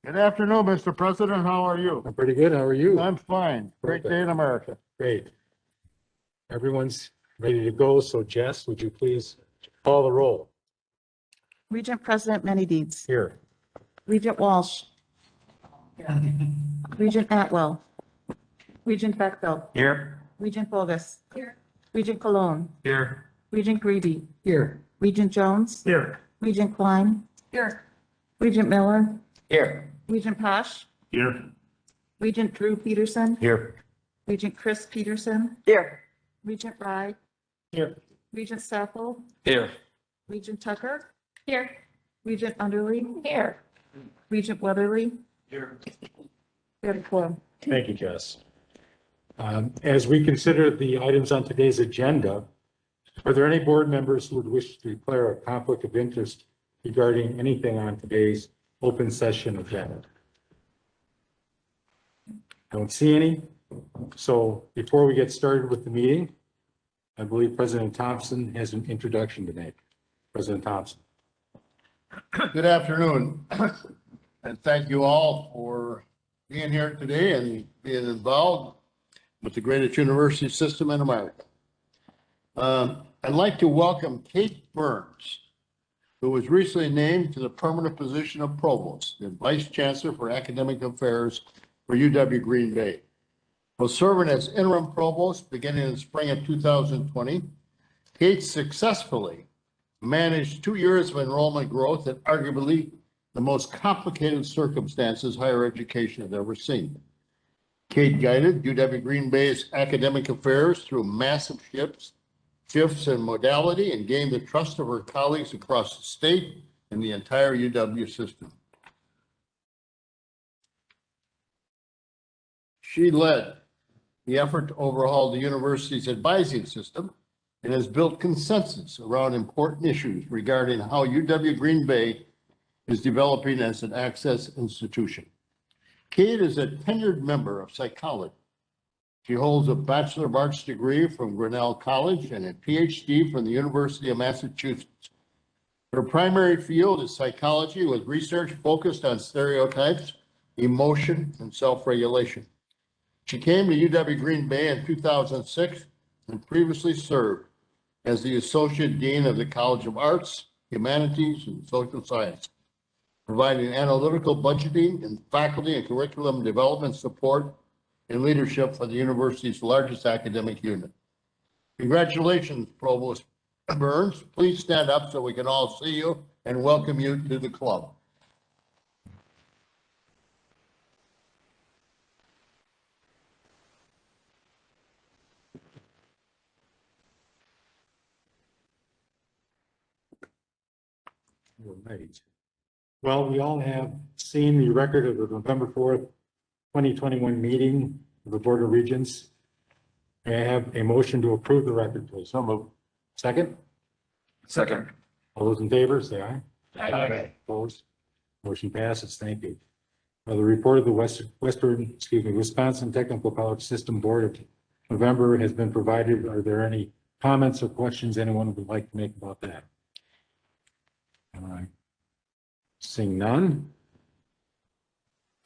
Good afternoon, Mr. President. How are you? I'm pretty good. How are you? I'm fine. Great day in America. Great. Everyone's ready to go. So Jess, would you please call the roll? Regent President Deeds. Here. Regent Walsh. Regent Atwell. Regent Beckville. Here. Regent Bogus. Here. Regent Cologne. Here. Regent Greeby. Here. Regent Jones. Here. Regent Klein. Here. Regent Miller. Here. Regent Posh. Here. Regent Drew Peterson. Here. Regent Chris Peterson. Here. Regent Rye. Here. Regent Sappel. Here. Regent Tucker. Here. Regent Underly. Here. Regent Weatherly. Here. We have a quorum. Thank you, Jess. As we consider the items on today's agenda, are there any board members who would wish to declare a conflict of interest regarding anything on today's open session agenda? I don't see any. So before we get started with the meeting, I believe President Thompson has an introduction to make. President Thompson. Good afternoon. And thank you all for being here today and being involved with the greatest university system in America. I'd like to welcome Kate Burns, who was recently named to the permanent position of Provost and Vice Chancellor for Academic Affairs for UW Green Bay. While serving as interim provost beginning in the spring of 2020, Kate successfully managed 2 years of enrollment growth in arguably the most complicated circumstances higher education has ever seen. Kate guided UW Green Bay's academic affairs through massive shifts in modality and gained the trust of her colleagues across the state and the entire UW system. She led the effort to overhaul the university's advising system and has built consensus around important issues regarding how UW Green Bay is developing as an access institution. Kate is a tenured member of psychology. She holds a Bachelor of Arts degree from Grinnell College and a PhD from the University of Massachusetts. Her primary field is psychology with research focused on stereotypes, emotion, and self-regulation. She came to UW Green Bay in 2006 and previously served as the Associate Dean of the College of Arts, Humanities, and Social Sciences, providing analytical budgeting and faculty and curriculum development support and leadership for the university's largest academic unit. Congratulations, Provost Burns. Please stand up so we can all see you and welcome you to the club. All right. Well, we all have seen the record of the November 4th, 2021 meeting of the Board of Regents. May I have a motion to approve the record, please? So moved. Second? Second. All those in favor, say aye. Aye. Opposed? Motion passes. Thank you. The report of the Wisconsin Technical College System Board of November has been provided. Are there any comments or questions anyone would like to make about that? All right. Seeing none,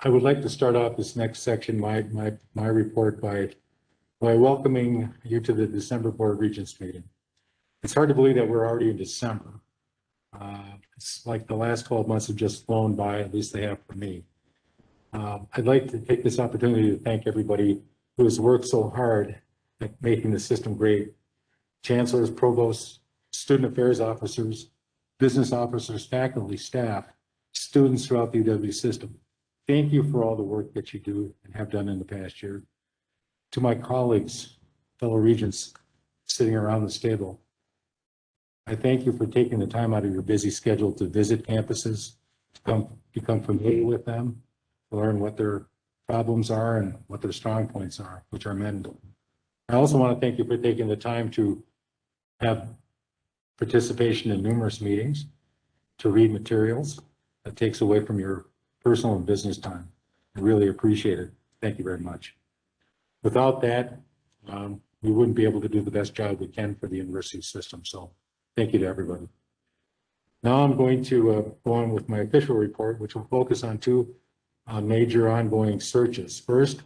I would like to start off this next section, my report by welcoming you to the December Board of Regents meeting. It's hard to believe that we're already in December. It's like the last 12 months have just flown by, at least they have for me. I'd like to take this opportunity to thank everybody who has worked so hard at making the system great. Chancellors, provosts, student affairs officers, business officers, faculty, staff, students throughout the UW system. Thank you for all the work that you do and have done in the past year. To my colleagues, fellow regents sitting around this table, I thank you for taking the time out of your busy schedule to visit campuses, to become familiar with them, to learn what their problems are and what their strong points are, which are many. I also want to thank you for taking the time to have participation in numerous meetings, to read materials that takes away from your personal and business time. I really appreciate it. Thank you very much. Without that, we wouldn't be able to do the best job we can for the university system. So thank you to everybody. Now I'm going to go on with my official report, which will focus on two major ongoing searches. First,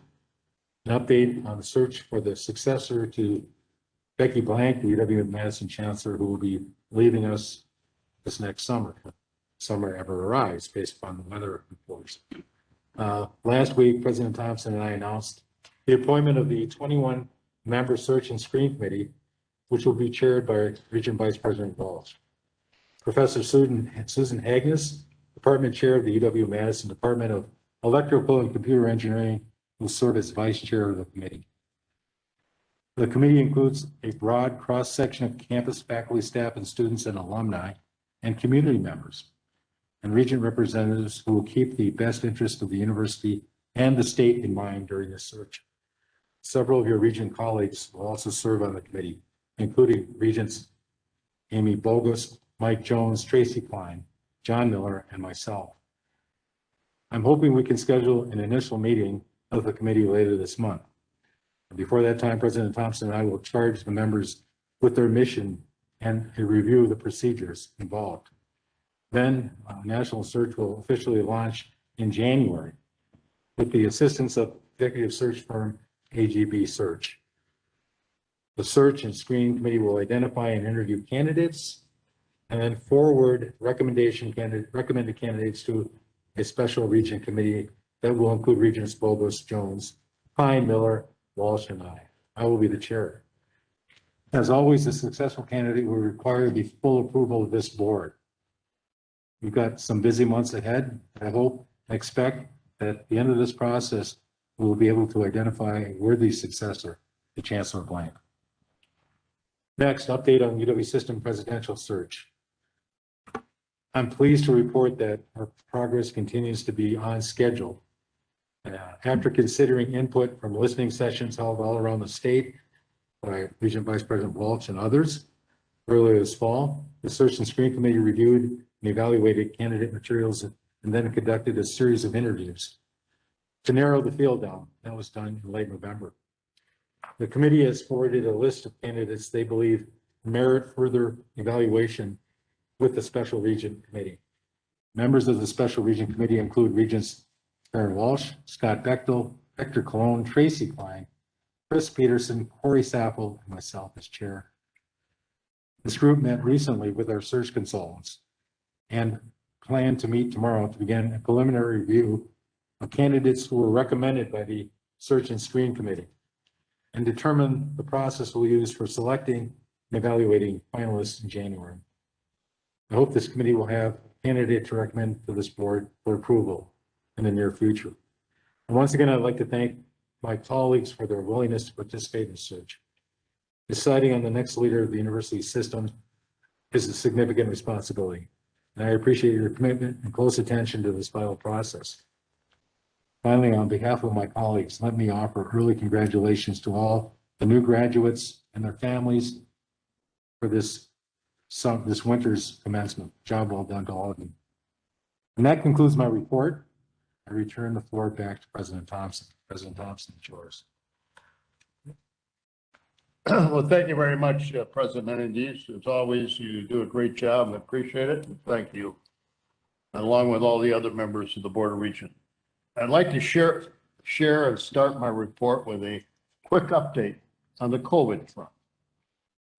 an update on the search for the successor to Becky Blank, the UW-Madison chancellor, who will be leaving us this next summer. Summer ever arrives based upon the weather reports. Last week, President Thompson and I announced the appointment of the 21-member search and screen committee, which will be chaired by Regent Vice President Walsh. Professor Susan Agnes, Department Chair of the UW-Madison Department of Electrical and Computer Engineering, will serve as Vice Chair of the committee. The committee includes a broad cross-section of campus faculty, staff, and students and alumni and community members, and Regent representatives who will keep the best interest of the university and the state in mind during this search. Several of your Regent colleagues will also serve on the committee, including Regents Amy Bogus, Mike Jones, Tracy Klein, John Miller, and myself. I'm hoping we can schedule an initial meeting of the committee later this month. Before that time, President Thompson and I will charge the members with their mission and a review of the procedures involved. Then national search will officially launch in January with the assistance of executive search firm AGB Search. The search and screening committee will identify and interview candidates and then forward recommended candidates to a special Regent committee that will include Regents Bogus, Jones, Pine, Miller, Walsh, and I. I will be the chair. As always, a successful candidate will require the full approval of this board. We've got some busy months ahead. I hope, I expect that at the end of this process, we will be able to identify a worthy successor to Chancellor Blank. Next, update on UW system presidential search. I'm pleased to report that our progress continues to be on schedule. After considering input from listening sessions held all around the state by Regent Vice President Walsh and others earlier this fall, the search and screen committee reviewed and evaluated candidate materials and then conducted a series of interviews to narrow the field down. That was done in late November. The committee has forwarded a list of candidates they believe merit further evaluation with the Special Regent Committee. Members of the Special Regent Committee include Regents Karen Walsh, Scott Bechtel, Hector Cologne, Tracy Klein, Chris Peterson, Corey Sappel, and myself as chair. This group met recently with our search consultants and plan to meet tomorrow to begin a preliminary review of candidates who were recommended by the Search and Screen Committee and determine the process we'll use for selecting and evaluating finalists in January. I hope this committee will have a candidate to recommend to this board for approval in the near future. And once again, I'd like to thank my colleagues for their willingness to participate in the search. Deciding on the next leader of the university system is a significant responsibility, and I appreciate your commitment and close attention to this vital process. Finally, on behalf of my colleagues, let me offer early congratulations to all the new graduates and their families for this winter's commencement. Job well done to all of you. And that concludes my report. I return the floor back to President Thompson. President Thompson, it's yours. Well, thank you very much, President Menendez. As always, you do a great job. I appreciate it. Thank you. Along with all the other members of the Board of Regents. I'd like to share and start my report with a quick update on the COVID front.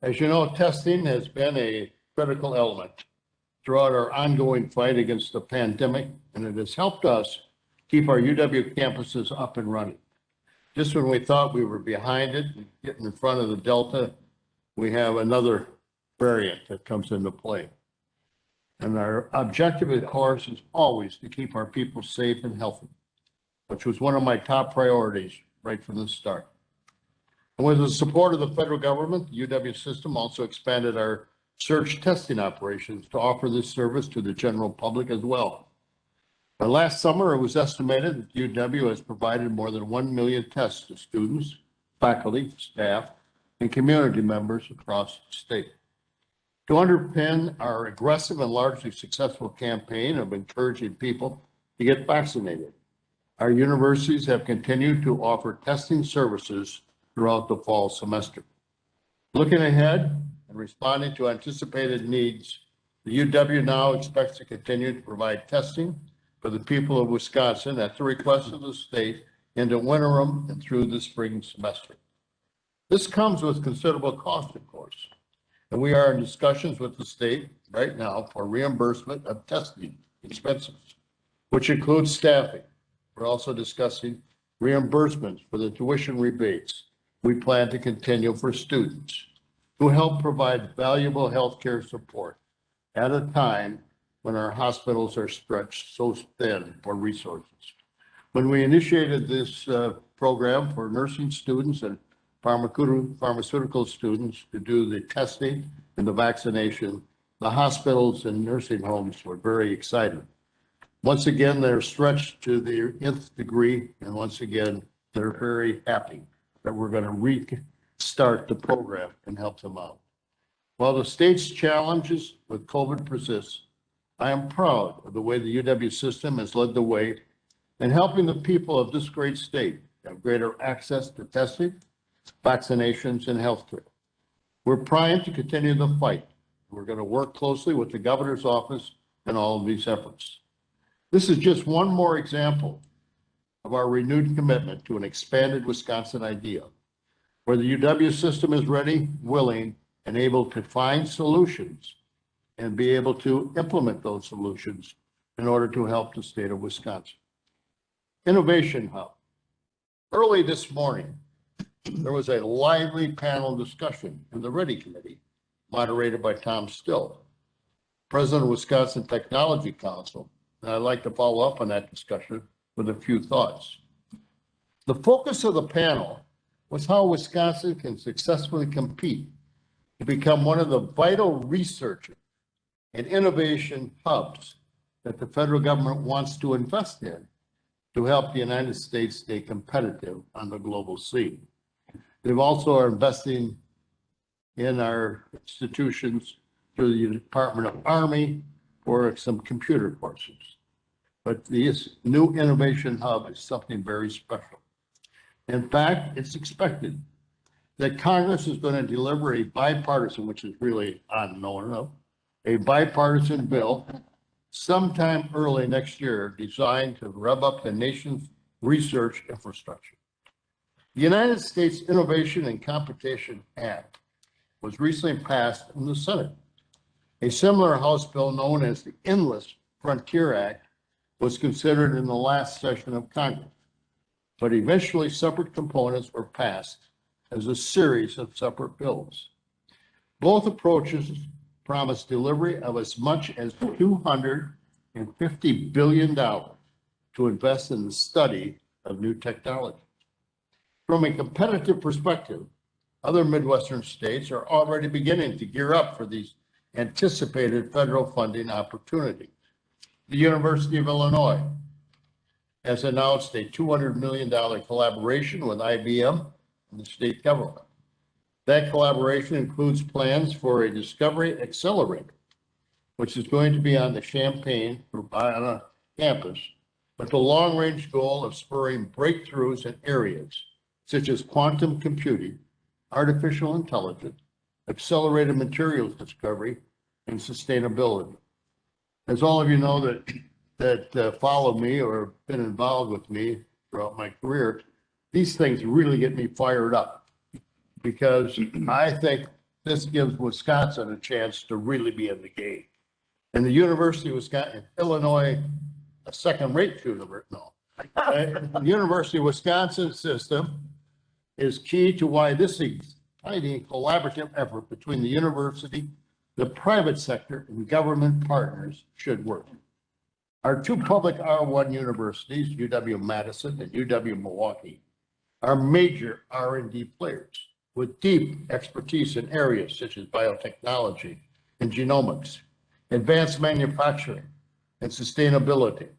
As you know, testing has been a critical element throughout our ongoing fight against the pandemic, and it has helped us keep our UW campuses up and running. Just when we thought we were behind it, getting in front of the Delta, we have another variant that comes into play. And our objective, of course, is always to keep our people safe and healthy, which was one of my top priorities right from the start. And with the support of the federal government, the UW system also expanded our search testing operations to offer this service to the general public as well. Last summer, it was estimated that UW has provided more than 1 million tests to students, faculty, staff, and community members across the state. To underpin our aggressive and largely successful campaign of encouraging people to get vaccinated, our universities have continued to offer testing services throughout the fall semester. Looking ahead and responding to anticipated needs, the UW now expects to continue to provide testing for the people of Wisconsin at the request of the state into winter and through the spring semester. This comes with considerable cost, of course, and we are in discussions with the state right now for reimbursement of testing expenses, which includes staffing. We're also discussing reimbursements for the tuition rebates we plan to continue for students who help provide valuable healthcare support at a time when our hospitals are stretched so thin for resources. When we initiated this program for nursing students and pharmaceutical students to do the testing and the vaccination, the hospitals and nursing homes were very excited. Once again, they're stretched to the nth degree, and once again, they're very happy that we're going to restart the program and help them out. While the state's challenges with COVID persist, I am proud of the way the UW system has led the way in helping the people of this great state have greater access to testing, vaccinations, and healthcare. We're primed to continue the fight. We're going to work closely with the governor's office in all of these efforts. This is just one more example of our renewed commitment to an expanded Wisconsin idea, where the UW system is ready, willing, and able to find solutions and be able to implement those solutions in order to help the state of Wisconsin. Innovation Hub. Early this morning, there was a lively panel discussion in the Ready Committee, moderated by Tom Still, President of Wisconsin Technology Council, and I'd like to follow up on that discussion with a few thoughts. The focus of the panel was how Wisconsin can successfully compete to become one of the vital research and innovation hubs that the federal government wants to invest in to help the United States stay competitive on the global scene. They also are investing in our institutions through the Department of Army for some computer courses. But this new innovation hub is something very special. In fact, it's expected that Congress is going to deliver a bipartisan, which is really unknown of, a bipartisan bill sometime early next year designed to rev up the nation's research infrastructure. The United States Innovation and Competition Act was recently passed in the Senate. A similar House bill known as the Endless Frontier Act was considered in the last session of Congress, but eventually separate components were passed as a series of separate bills. Both approaches promise delivery of as much as $250 billion to invest in the study of new technology. From a competitive perspective, other Midwestern states are already beginning to gear up for these anticipated federal funding opportunities. The University of Illinois has announced a $200 million collaboration with IBM and the state government. That collaboration includes plans for a discovery accelerator, which is going to be on the Champaign-Urbana campus, with the long-range goal of spurring breakthroughs in areas such as quantum computing, artificial intelligence, accelerated materials discovery, and sustainability. As all of you know that follow me or have been involved with me throughout my career, these things really get me fired up because I think this gives Wisconsin a chance to really be in the game. And the University of Wisconsin, Illinois, a second-rate university, no. The University of Wisconsin system is key to why this exciting collaborative effort between the university, the private sector, and government partners should work. Our two public R1 universities, UW-Madison and UW-Milwaukee, are major R&D players with deep expertise in areas such as biotechnology and genomics, advanced manufacturing and sustainability,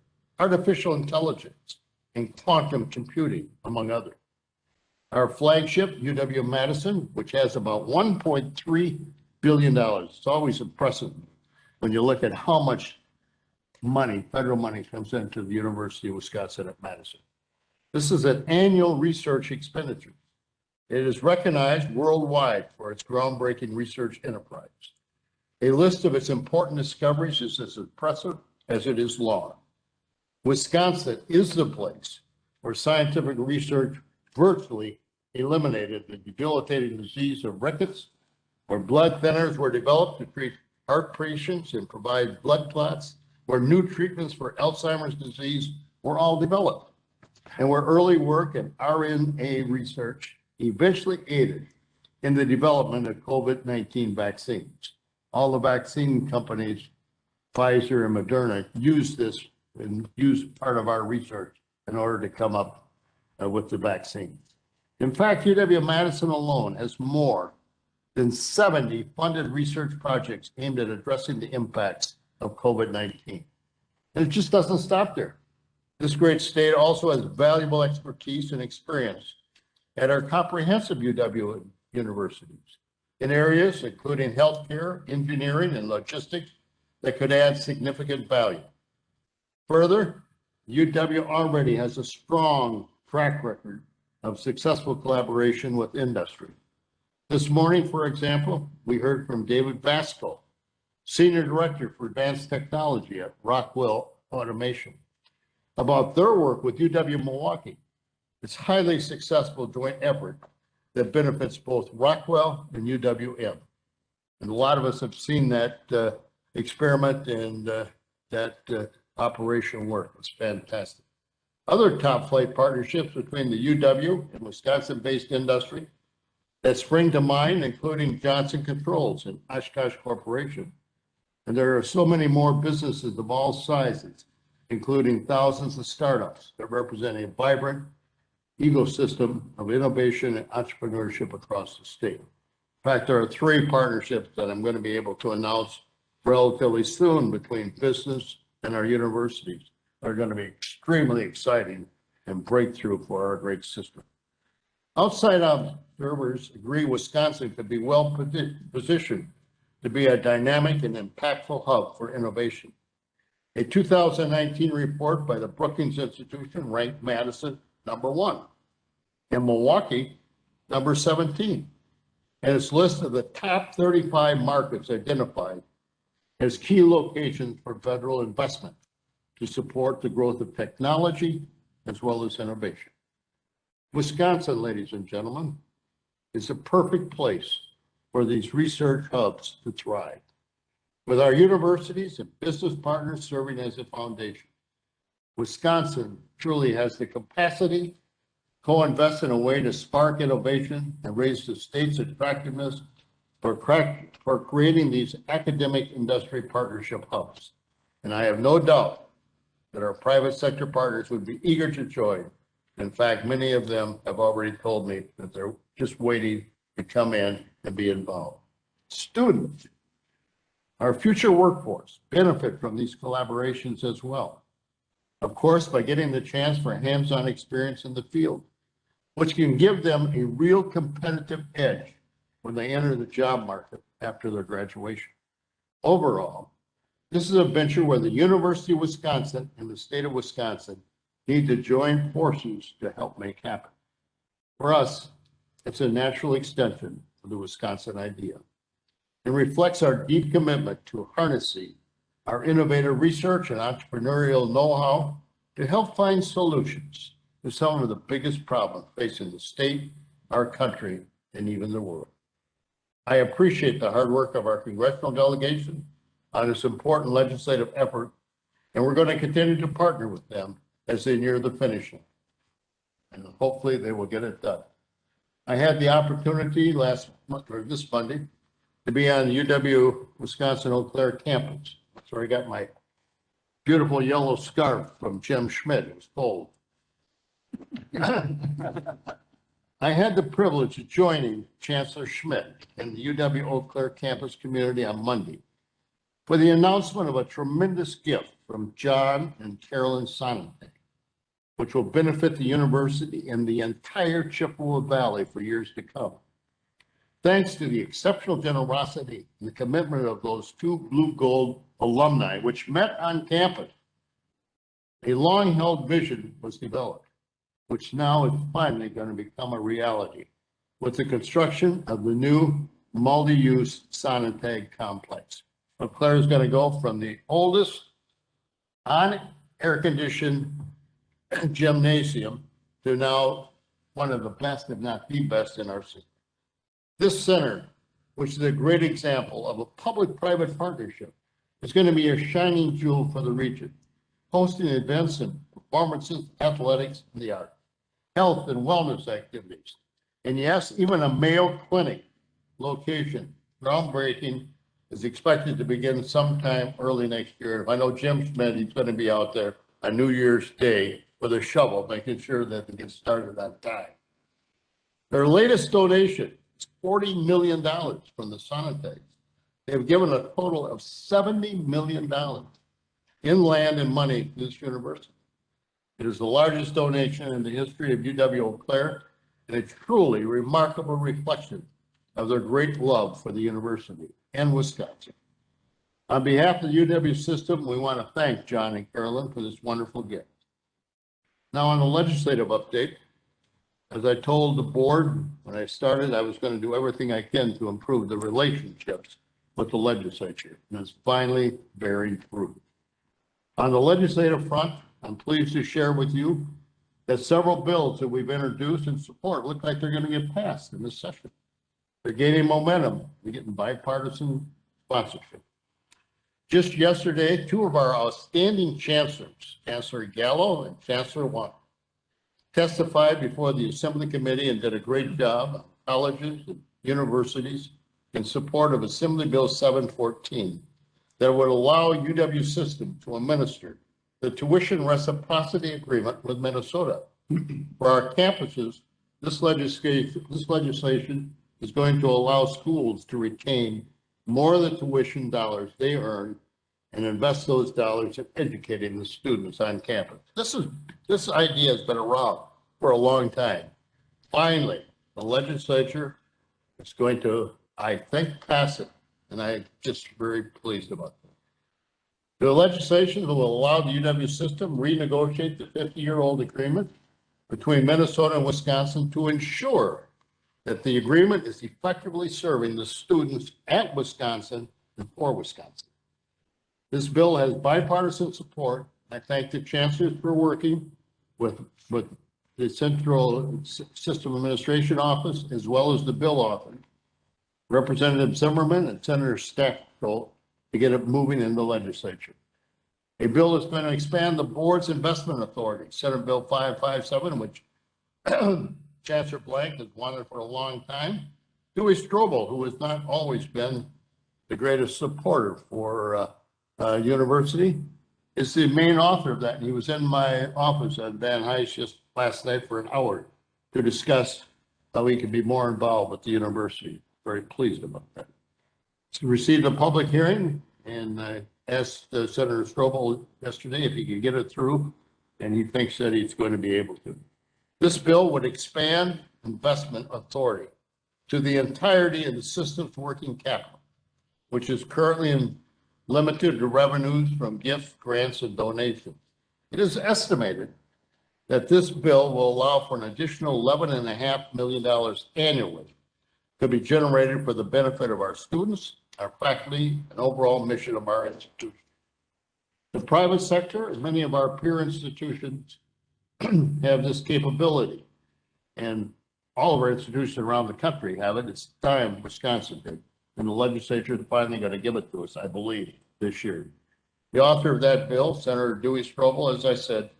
artificial intelligence, and quantum computing, among others. Our flagship, UW-Madison, which has about $1.3 billion. It's always impressive when you look at how much money, federal money, comes into the University of Wisconsin at Madison. This is an annual research expenditure. It is recognized worldwide for its groundbreaking research enterprise. A list of its important discoveries is as impressive as it is long. Wisconsin is the place where scientific research virtually eliminated the debilitating disease of rickets, where blood thinners were developed to treat heart patients and provide blood clots, where new treatments for Alzheimer's disease were all developed, and where early work in RNA research eventually aided in the development of COVID-19 vaccines. All the vaccine companies, Pfizer and Moderna, used this and used part of our research in order to come up with the vaccine. In fact, UW-Madison alone has more than 70 funded research projects aimed at addressing the impacts of COVID-19. And it just doesn't stop there. This great state also has valuable expertise and experience at our comprehensive UW universities in areas including healthcare, engineering, and logistics that could add significant value. Further, UW already has a strong track record of successful collaboration with industry. This morning, for example, we heard from David Vasco, Senior Director for Advanced Technology at Rockwell Automation, about their work with UW-Milwaukee. It's highly successful joint effort that benefits both Rockwell and UWM. And a lot of us have seen that experiment and that operation work. It's fantastic. Other top flight partnerships between the UW and Wisconsin-based industry that spring to mind, including Johnson Controls and Oshkosh Corporation. And there are so many more businesses of all sizes, including thousands of startups that represent a vibrant ecosystem of innovation and entrepreneurship across the state. In fact, there are 3 partnerships that I'm going to be able to announce relatively soon between business and our universities that are going to be extremely exciting and breakthrough for our great system. Outside observers agree Wisconsin could be well positioned to be a dynamic and impactful hub for innovation. A 2019 report by the Brookings Institution ranked Madison #1 and Milwaukee #17. And its list of the top 35 markets identified as key locations for federal investment to support the growth of technology as well as innovation. Wisconsin, ladies and gentlemen, is a perfect place for these research hubs to thrive, with our universities and business partners serving as a foundation. Wisconsin truly has the capacity to co-invest in a way to spark innovation and raise the state's attractiveness for creating these academic industry partnership hubs. And I have no doubt that our private sector partners would be eager to join. In fact, many of them have already told me that they're just waiting to come in and be involved. Students, our future workforce, benefit from these collaborations as well. Of course, by getting the chance for hands-on experience in the field, which can give them a real competitive edge when they enter the job market after their graduation. Overall, this is a venture where the University of Wisconsin and the state of Wisconsin need to join forces to help make happen. For us, it's a natural extension of the Wisconsin idea. It reflects our deep commitment to harnessing our innovative research and entrepreneurial know-how to help find solutions to some of the biggest problems facing the state, our country, and even the world. I appreciate the hard work of our congressional delegation on this important legislative effort, and we're going to continue to partner with them as they near the finish line. And hopefully they will get it done. I had the opportunity this Monday to be on the UW-Wisconsin Eau Claire campus. So I got my beautiful yellow scarf from Jim Schmidt. It was cold. I had the privilege of joining Chancellor Schmidt in the UW Eau Claire campus community on Monday for the announcement of a tremendous gift from John and Carolyn Sonnenberg, which will benefit the university and the entire Chippewa Valley for years to come. Thanks to the exceptional generosity and the commitment of those 2 Blue Gold alumni, which met on campus, a long-held vision was developed, which now is finally going to become a reality with the construction of the new multi-use Sonnentag complex. Eau Claire is going to go from the oldest air-conditioned gymnasium to now one of the best, if not the best in our city. This center, which is a great example of a public-private partnership, is going to be a shining jewel for the region, hosting events and performances, athletics, and the arts, health and wellness activities, and yes, even a Mayo Clinic location. Groundbreaking is expected to begin sometime early next year. If I know Jim Schmidt, he's going to be out there on New Year's Day with a shovel, making sure that it gets started on time. Their latest donation is $40 million from the Sonitex. They've given a total of $70 million in land and money to this university. It is the largest donation in the history of UW Eau Claire, and a truly remarkable reflection of their great love for the university and Wisconsin. On behalf of the UW system, we want to thank John and Carolyn for this wonderful gift. Now on the legislative update, as I told the board when I started, I was going to do everything I can to improve the relationships with the legislature, and it's finally bearing fruit. On the legislative front, I'm pleased to share with you that several bills that we've introduced and support look like they're going to get passed in this session. They're gaining momentum. We're getting bipartisan sponsorship. Just yesterday, two of our outstanding chancellors, Chancellor Gallo and Chancellor Wong, testified before the Assembly Committee and did a great job on colleges and universities in support of Assembly Bill 714 that would allow UW system to administer the tuition reciprocity agreement with Minnesota. For our campuses, this legislation is going to allow schools to retain more of the tuition dollars they earn and invest those dollars in educating the students on campus. This idea has been around for a long time. Finally, the legislature is going to, I think, pass it, and I'm just very pleased about that. The legislation will allow the UW system renegotiate the 50-year-old agreement between Minnesota and Wisconsin to ensure that the agreement is effectively serving the students at Wisconsin and for Wisconsin. This bill has bipartisan support. I thank the chancellors for working with the Central System Administration Office as well as the bill office, Representative Zimmerman and Senator Stackpole, to get it moving in the legislature. A bill is going to expand the board's investment authority, Senate Bill 557, which Chancellor Blank has wanted for a long time. Dewey Strobel, who has not always been the greatest supporter for university, is the main author of that. And he was in my office at Van Nuys just last night for an hour to discuss how we could be more involved with the university. Very pleased about that. So received a public hearing, and I asked Senator Strobel yesterday if he could get it through, and he thinks that he's going to be able to. This bill would expand investment authority to the entirety of the system's working capital, which is currently limited to revenues from gifts, grants, and donations. It is estimated that this bill will allow for an additional $11.5 million annually to be generated for the benefit of our students, our faculty, and overall mission of our institution. The private sector and many of our peer institutions have this capability, and all of our institutions around the country have it. It's time Wisconsin did, and the legislature is finally going to give it to us, I believe, this year. The author of that bill, Senator Dewey Strobel, as I said,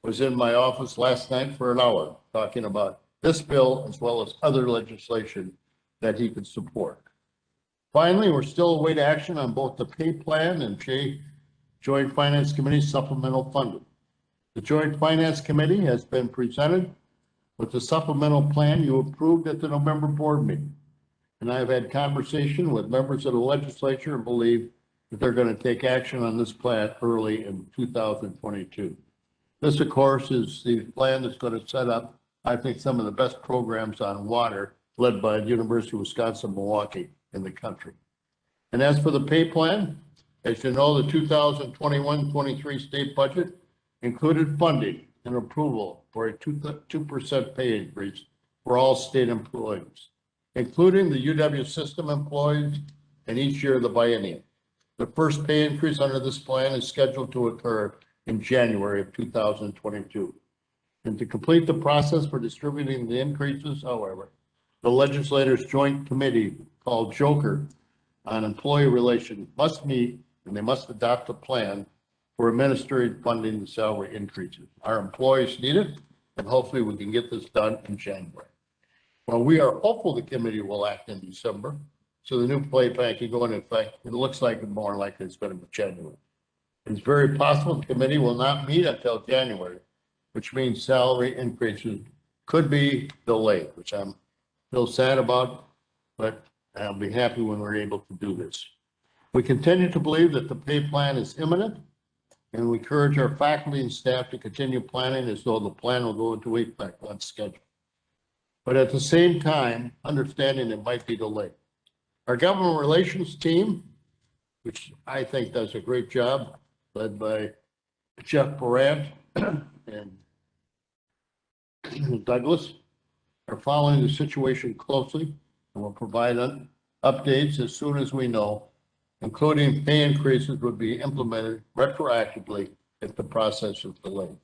was in my office last night for an hour talking about this bill as well as other legislation that he could support. Finally, we're still awaiting action on both the pay plan and Joint Finance Committee supplemental funding. The Joint Finance Committee has been presented with the supplemental plan you approved at the November board meeting. And I've had conversation with members of the legislature and believe that they're going to take action on this plan early in 2022. This, of course, is the plan that's going to set up, I think, some of the best programs on water led by the University of Wisconsin-Milwaukee in the country. And as for the pay plan, as you know, the 2021-23 state budget included funding and approval for a 2% pay increase for all state employees, including the UW system employees and each year of the biennium. The first pay increase under this plan is scheduled to occur in January of 2022. And to complete the process for distributing the increases, however, the legislators' joint committee called Joker on employee relations must meet and they must adopt a plan for administering funding the salary increases. Our employees need it, and hopefully we can get this done in January. Well, we are hopeful the committee will act in December, so the new pay plan can go into effect. It looks like more likely it's going to be January. It's very possible the committee will not meet until January, which means salary increases could be delayed, which I'm still sad about, but I'll be happy when we're able to do this. We continue to believe that the pay plan is imminent, and we encourage our faculty and staff to continue planning as though the plan will go into effect on schedule. But at the same time, understanding it might be delayed. Our government relations team, which I think does a great job, led by Jeff Barant and Douglas, are following the situation closely and will provide updates as soon as we know, including pay increases would be implemented retroactively if the process is delayed.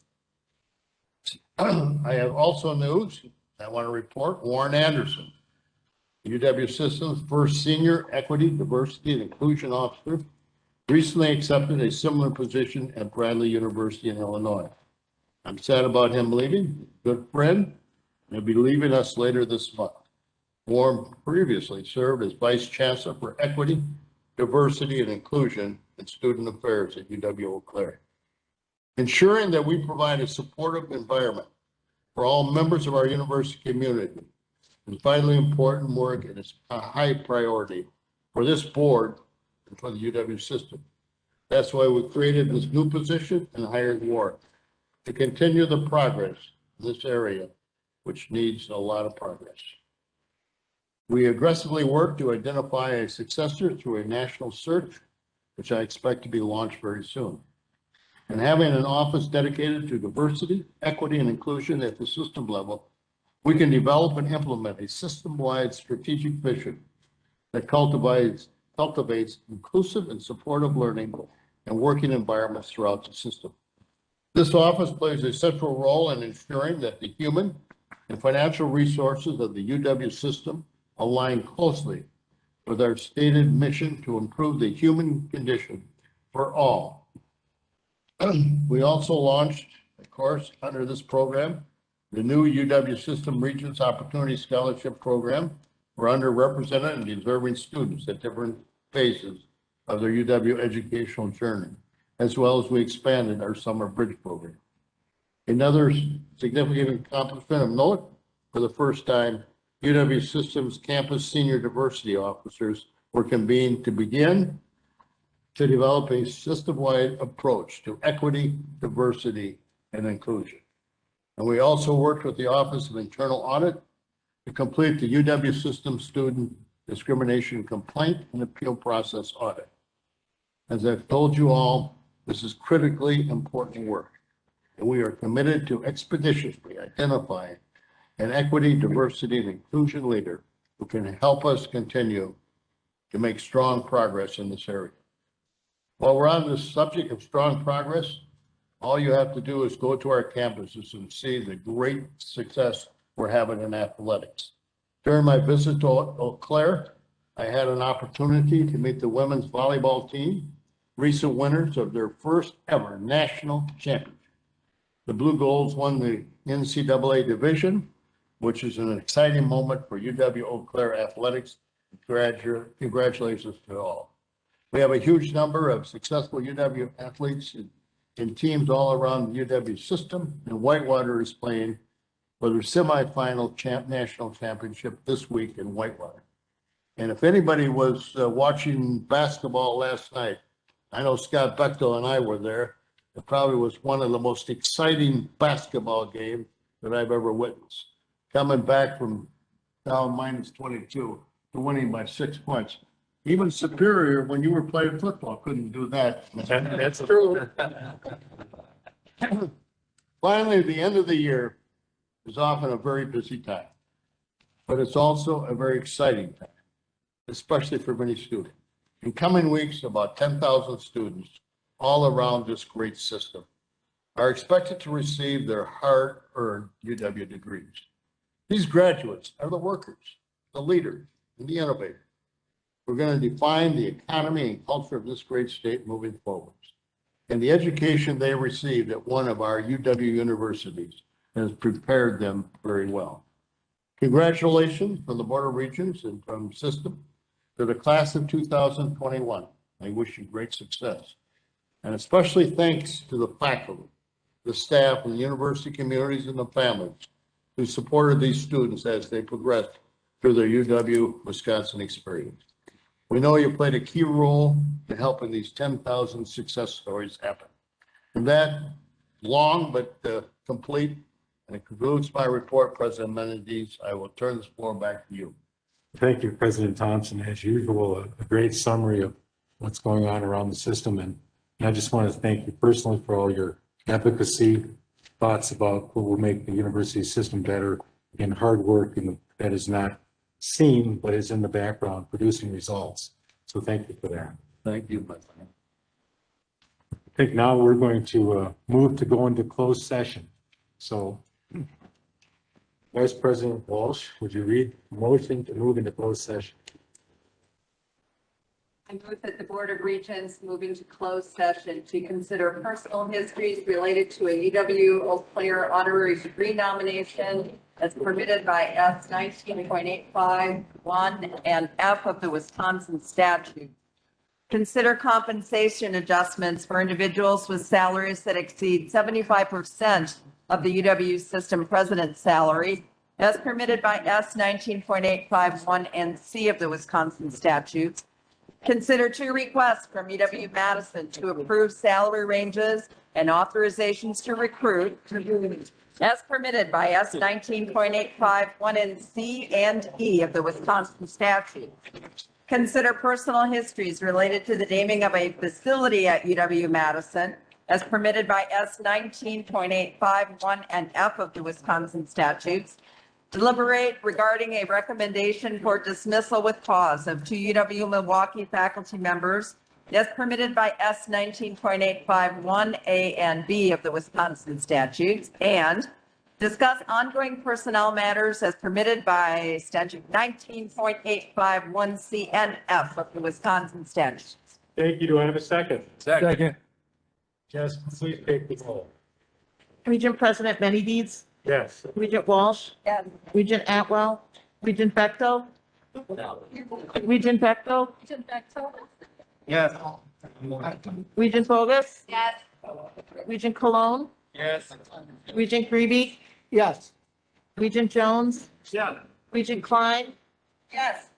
I have also news I want to report. Warren Anderson, UW Systems' first senior equity, diversity, and inclusion officer, recently accepted a similar position at Bradley University in Illinois. I'm sad about him leaving. Good friend. He'll be leaving us later this month. Warren previously served as Vice Chancellor for Equity, Diversity, and Inclusion in Student Affairs at UW Eau Claire. Ensuring that we provide a supportive environment for all members of our university community is vitally important work, and it's a high priority for this board and for the UW system. That's why we created this new position and hired Warren to continue the progress in this area, which needs a lot of progress. We aggressively work to identify a successor through a national search, which I expect to be launched very soon. And having an office dedicated to diversity, equity, and inclusion at the system level, we can develop and implement a system-wide strategic vision that cultivates inclusive and supportive learning and working environments throughout the system. This office plays a central role in ensuring that the human and financial resources of the UW system align closely with our stated mission to improve the human condition for all. We also launched, of course, under this program, the new UW System Regents Opportunity Scholarship Program for underrepresented and deserving students at different phases of their UW educational journey, as well as we expanded our Summer Bridge program. Another significant accomplishment of note, for the first time, UW Systems campus senior diversity officers were convened to begin to develop a system-wide approach to equity, diversity, and inclusion. And we also worked with the Office of Internal Audit to complete the UW Systems Student Discrimination Complaint and Appeal Process Audit. As I've told you all, this is critically important work, and we are committed to expeditiously identifying an equity, diversity, and inclusion leader who can help us continue to make strong progress in this area. While we're on this subject of strong progress, all you have to do is go to our campuses and see the great success we're having in athletics. During my visit to Eau Claire, I had an opportunity to meet the women's volleyball team, recent winners of their first ever national championship. The Blue Goals won the NCAA division, which is an exciting moment for UW Eau Claire athletics. Congratulations to all. We have a huge number of successful UW athletes in teams all around the UW system, and Whitewater is playing for their semifinal national championship this week in Whitewater. And if anybody was watching basketball last night, I know Scott Bechtel and I were there. It probably was one of the most exciting basketball games that I've ever witnessed. Coming back from down -22 to winning by 6 points. Even Superior, when you were playing football, couldn't do that. That's true. Finally, the end of the year is often a very busy time, but it's also a very exciting time, especially for many students. In coming weeks, about 10,000 students all around this great system are expected to receive their hard-earned UW degrees. These graduates are the workers, the leaders, and the innovators. We're going to define the economy and culture of this great state moving forward. And the education they received at one of our UW universities has prepared them very well. Congratulations from the Board of Regents and from System to the class of 2021. I wish you great success. And especially thanks to the faculty, the staff, and the university communities and the families who supported these students as they progressed through their UW-Wisconsin experience. We know you played a key role in helping these 10,000 success stories happen. And that long but complete, and it concludes my report, President Menendez. I will turn this floor back to you. Thank you, President Thompson. As usual, a great summary of what's going on around the system. And I just want to thank you personally for all your advocacy, thoughts about what will make the university system better, and hard work that is not seen, but is in the background producing results. So thank you for that. Thank you, my friend. I think now we're going to move to go into closed session. So Vice President Walsh, would you read the motion to move into closed session? I move that the Board of Regents move into closed session to consider personal histories related to a UW Eau Claire honorary degree nomination as permitted by S 19.851 and F of the Wisconsin statute. Consider compensation adjustments for individuals with salaries that exceed 75% of the UW system president's salary as permitted by S 19.851 and C of the Wisconsin statutes. Consider two requests from UW Madison to approve salary ranges and authorizations to recruit as permitted by S 19.851 and C and E of the Wisconsin statute. Consider personal histories related to the naming of a facility at UW Madison as permitted by S 19.851 and F of the Wisconsin statutes. Deliberate regarding a recommendation for dismissal with cause of two UW Milwaukee faculty members as permitted by S 19.851 A and B of the Wisconsin statutes, and discuss ongoing personnel matters as permitted by statute 19.851 C and F of the Wisconsin statutes. Thank you. Do I have a second? Second. Jess, please take the roll. Regent President Menendez, Yes. Regent Walsh, Yes. Regent Atwell, Regent Bechtel, Regent Bechtel, Yes. Regent Bogus, Yes. Regent Cologne, Yes. Regent Grebe, Yes. Regent Jones, Yeah. Regent Klein, Yes.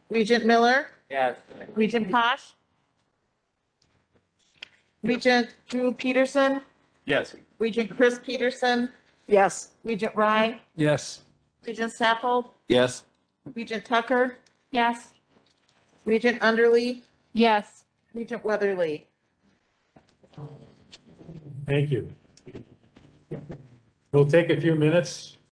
Regent Miller, Yes. Regent Posh, Regent Drew Peterson, Yes. Regent Chris Peterson. Yes. Regent Rye, Yes. Regent Saffold, Yes. Regent Tucker. Yes. Regent Underly. Yes. Regent Weatherly. Thank you. We'll take a few minutes